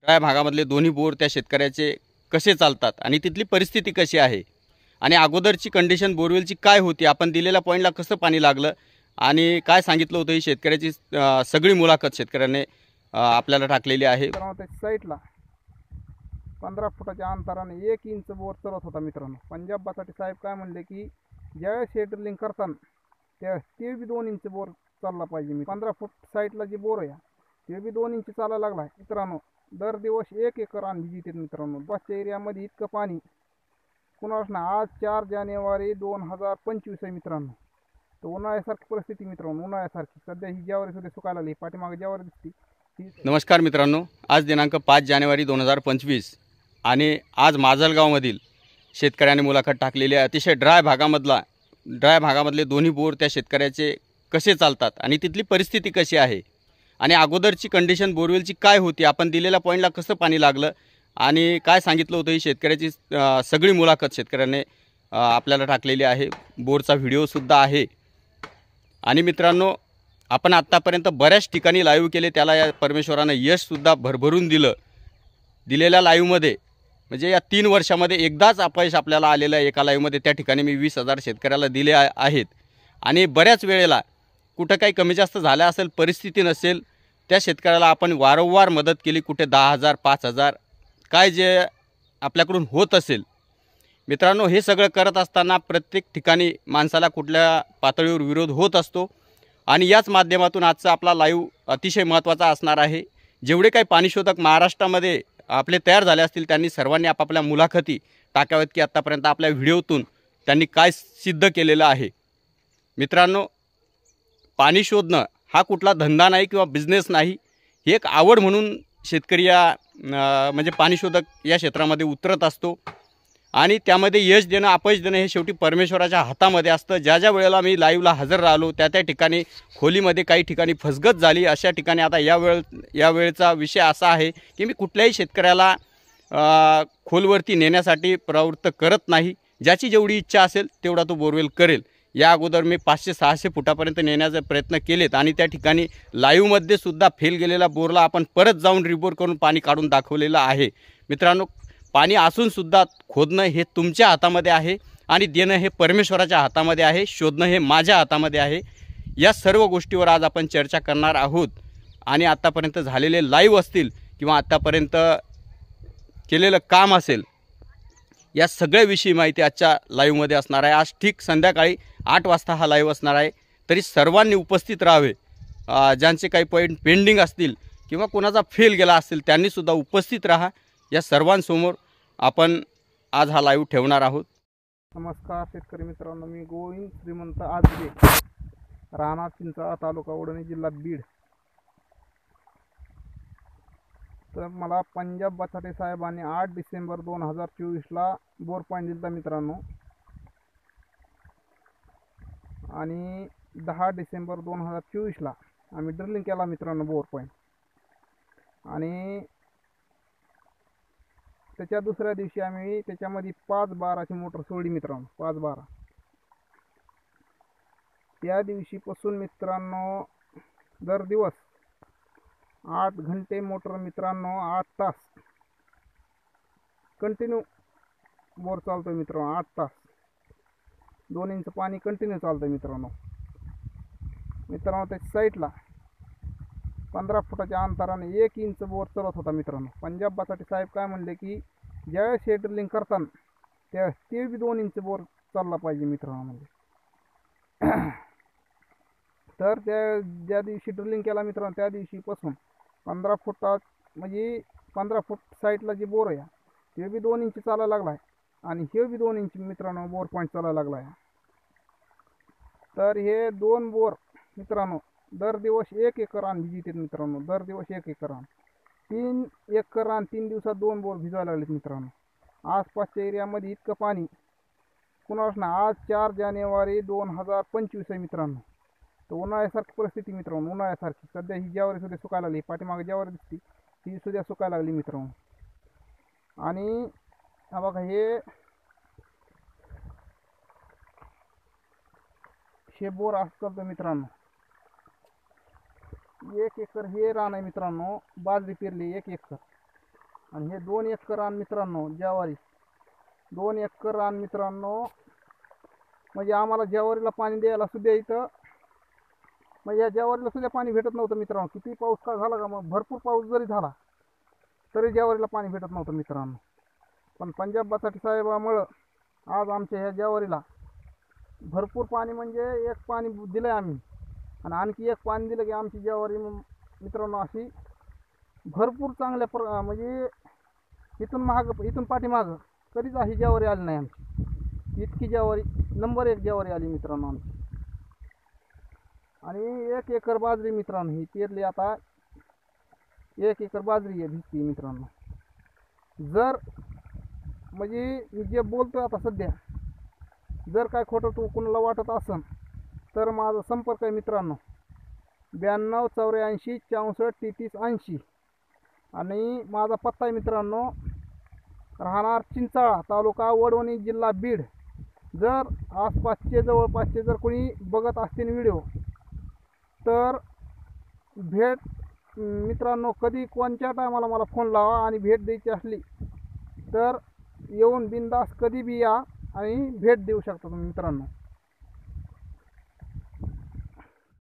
त्या भागामधले दोन्ही बोर त्या शेतकऱ्याचे कसे चालतात आणि तिथली परिस्थिती कशी आहे आणि अगोदरची कंडिशन बोरवेलची काय होती, आपण दिलेल्या पॉईंटला कसं पाणी लागलं आणि काय सांगितलं होतं, ही शेतकऱ्याची सगळी मुलाखत शेतकऱ्याने आपल्याला टाकलेली आहे. साईडला 15 फुटाच्या अंतराने 1 इंच बोर चलत होता मित्रांनो. पंजाब बसाटे साहेब काय म्हणले की ज्यावेळेस शेड्रिलिंग करताना त्यावेळेस ते बी 2 इंच बोर चालला पाहिजे. मी 15 फूट साईडला जे बोर आहे ते बी 2 इंच चालायला लागला आहे मित्रांनो. दर दिवस 1 एकर रान भिजिते मित्रांनो. बसच्या एरियामध्ये इतकं पाणी कुणालाच ना. आज 4 जानेवारी 2025 आहे मित्रांनो. तर उन्हाळ्यासारखी परिस्थिती मित्रांनो, उन्हाळ्यासारखी. सध्या ही ज्यावरी सुद्धा सुकायला लागली, पाठीमागे ज्यावरी दिसते. नमस्कार मित्रांनो, आज दिनांक 5 जानेवारी 2025 आणि आज माजलगावमधील शेतकऱ्याने मुलाखत टाकलेली आहे. अतिशय ड्राय भागामधले दोन्ही बोर त्या शेतकऱ्याचे कसे चालतात आणि तिथली परिस्थिती कशी आहे आणि अगोदरची कंडिशन बोरवेलची काय होती, आपण दिलेल्या पॉईंटला कसं पाणी लागलं आणि काय सांगितलं होतं, ही शेतकऱ्याची सगळी मुलाखत शेतकऱ्याने आपल्याला टाकलेली आहे. बोरचा व्हिडिओसुद्धा आहे. आणि मित्रांनो, आपण आत्तापर्यंत बऱ्याच ठिकाणी लाईव्ह केले, त्याला या परमेश्वरानं यशसुद्धा भरभरून दिलेल्या लाईव्हमध्ये म्हणजे या 3 वर्षामध्ये एकदाच अपयश आपल्याला आलेलं आहे. एका लाईव्हमध्ये त्या ठिकाणी मी 20,000 शेतकऱ्याला दिले आहेत आणि बऱ्याच वेळेला कुठं काही कमी जास्त झालं असेल, परिस्थिती नसेल, त्या शेतकऱ्याला आपण वारंवार मदत केली. कुठे 10,000 5,000 काय जे आपल्याकडून होत असेल. मित्रांनो, हे सगळं करत असताना प्रत्येक ठिकाणी माणसाला कुठल्या पातळीवर विरोध होत असतो आणि याच माध्यमातून आजचा आपला लाईव्ह अतिशय महत्त्वाचा असणार आहे. जेवढे काही पाणीशोधक महाराष्ट्रामध्ये आपले तयार झाले असतील त्यांनी सर्वांनी आपापल्या मुलाखती टाकाव्यात की आत्तापर्यंत आपल्या व्हिडिओतून त्यांनी काय सिद्ध केलेलं आहे. मित्रांनो, पाणी शोधणं हा कुठला धंदा नाही किंवा बिझनेस नाही, ही एक आवड म्हणून शेतकरी म्हणजे पाणीशोधक या क्षेत्रामध्ये उतरत असतो आणि त्यामध्ये यश देणं अपयश देणं हे शेवटी परमेश्वराच्या हातामध्ये असतं. ज्या वेळेला मी लाईव्हला हजर राहिलो त्या ठिकाणी खोलीमध्ये काही ठिकाणी फसगत झाली. अशा ठिकाणी आता या वेळेचा विषय असा आहे की मी कुठल्याही शेतकऱ्याला खोलवरती नेण्यासाठी प्रवृत्त करत नाही. ज्याची जेवढी इच्छा असेल तेवढा तो बोरवेल करेल. या अगोदर मी 500-600 फुटापर्यंत नेण्याचे प्रयत्न केलेत आणि त्या ठिकाणी लाईव्हमध्ये सुद्धा फेल गेलेला बोरला आपण परत जाऊन रिपोर्ट करून पाणी काढून दाखवलेलं आहे. मित्रांनो, पाणी असूनसुद्धा खोदणं हे तुमच्या हातामध्ये आहे आणि देणं हे परमेश्वराच्या हातामध्ये आहे. शोधणं हे माझ्या हातामध्ये आहे. या सर्व गोष्टीवर आज आपण चर्चा करणार आहोत आणि आत्तापर्यंत झालेले लाईव्ह असतील किंवा आत्तापर्यंत केलेलं काम असेल, या सगळ्याविषयी माहिती आजच्या लाईव्हमध्ये असणार आहे. आज ठीक संध्याकाळी 8 वाजता हा लाईव्ह असणार आहे. तरी सर्वांनी उपस्थित राहावे. ज्यांचे काही पॉईंट पेंडिंग असतील किंवा कोणाचा फेल गेला असेल त्यांनीसुद्धा उपस्थित राहा. या सर्वांसमोर आपण आज हा लाईव्ह ठेवणार आहोत. नमस्कार शेतकरी मित्रांनो, मी गोविंद श्रीमंत आजगे, राहणार चिंचाळा, तालुका वडणी, जिल्हा बीड. तर मला पंजाब बसाटे साहेबांनी 8 डिसेंबर 2024ला बोर पॉईंट दिला मित्रांनो आणि 10 डिसेंबर 2024ला आम्ही ड्रिलिंग केला मित्रांनो बोर पॉईंट. आणि त्याच्या दुसऱ्या दिवशी आम्ही त्याच्यामध्ये 5-12ची मोटर सोडली मित्रांनो, 5-12. त्या दिवशीपासून मित्रांनो दर दिवस 8 घंटे मोटर मित्रांनो, 8 तास कंटिन्यू बोर चालतोय मित्रांनो. 8 तास 2 इंच पाणी कंटिन्यू चालतंय मित्रांनो. त्याच्या साईडला 15 फुटाच्या अंतराने 1 इंच बोर चलत होता मित्रांनो. पंजाब बसाटे साहेब काय म्हणले की ज्यावेळेस शेड्रिलिंग करताना त्यावेळेस ते बी 2 इंच बोर चालला पाहिजे मित्रांनो. म्हणजे तर ज्या दिवशी ड्रिलिंग केला मित्रांनो त्या दिवशीपासून 15 फुटात म्हणजे 15 फूट साईडला जे बोर आहे ते बी 2 इंच चालायला लागला आहे आणि हे बी 2 इंच मित्रांनो बोर पॉईंट चालायला लागला आहे. तर हे 2 बोर मित्रांनो दर दिवस 1 एकर रान भिजिते मित्रांनो. दर दिवस 1 एकर रान, 3 एकर रान 3 दिवसात 2 बोर भिजवायला लागलेत मित्रांनो. आसपासच्या एरियामध्ये इतकं पाणी कुणालाच ना. आज 4 जानेवारी 2025 आहे मित्रांनो. तर उन्हाळ्यासारखी परिस्थिती मित्रांनो, उन्हाळ्यासारखी. सध्या ही ज्यावरी सुद्धा सुकायला लागली, पाठीमागे ज्यावरी दिसते ती सुद्धा सुकायला लागली मित्रांनो. आणि हा बघा, हे बोर असं चालतं मित्रांनो. 1 एकर हे रान आहे मित्रांनो, बाजरी पेरली 1 एकर. आणि हे 2 एकर रान मित्रांनो ज्वारी, 2 एकर रान मित्रांनो. म्हणजे आम्हाला ज्वारीला पाणी द्यायला सुद्धा इथं म्हणजे या ज्वारीला सुद्धा पाणी भेटत नव्हतं मित्रांनो. किती पाऊस का झाला का, मग भरपूर पाऊस जरी झाला तरी ज्वारीला पाणी भेटत नव्हतं मित्रांनो. पण पंजाब बसाटे साहेबामुळं आज आमच्या ह्या ज्वारीला भरपूर पाणी म्हणजे एक पाणी दिलं आहे आम्ही, आणि आणखी एक पाणी दिलं की आमची ज्वारी मित्रांनो अशी भरपूर चांगल्या म्हणजे इथून पाठीमागं कधीच अशी ज्वारी आली नाही आमची. इतकी ज्वारी नंबर 1 ज्वारी आली मित्रांनो आमची. आणि 1 एकर बाजरी मित्रांनो ही पेरली आता. 1 एकर बाजरी आहे भिजती मित्रांनो. जर म्हणजे मी जे बोलतो आता सध्या, जर काय खोटं तू कुणाला वाटत असेल तर माझा संपर्क आहे मित्रांनो 92 84 64 33 80. आणि माझा पत्ता आहे मित्रांनो राहणार चिंचाळा, तालुका वडवणी, जिल्हा बीड. जर आसपासचे जवळपासचे जर कोणी बघत असतील व्हिडिओ तर भेट मित्रांनो कधी कोणत्या टायमाला मला फोन लावा, आणि भेट द्यायची असली तर येऊन बिनधास्त कधी बी या आणि भेट देऊ शकता तुम्ही मित्रांनो.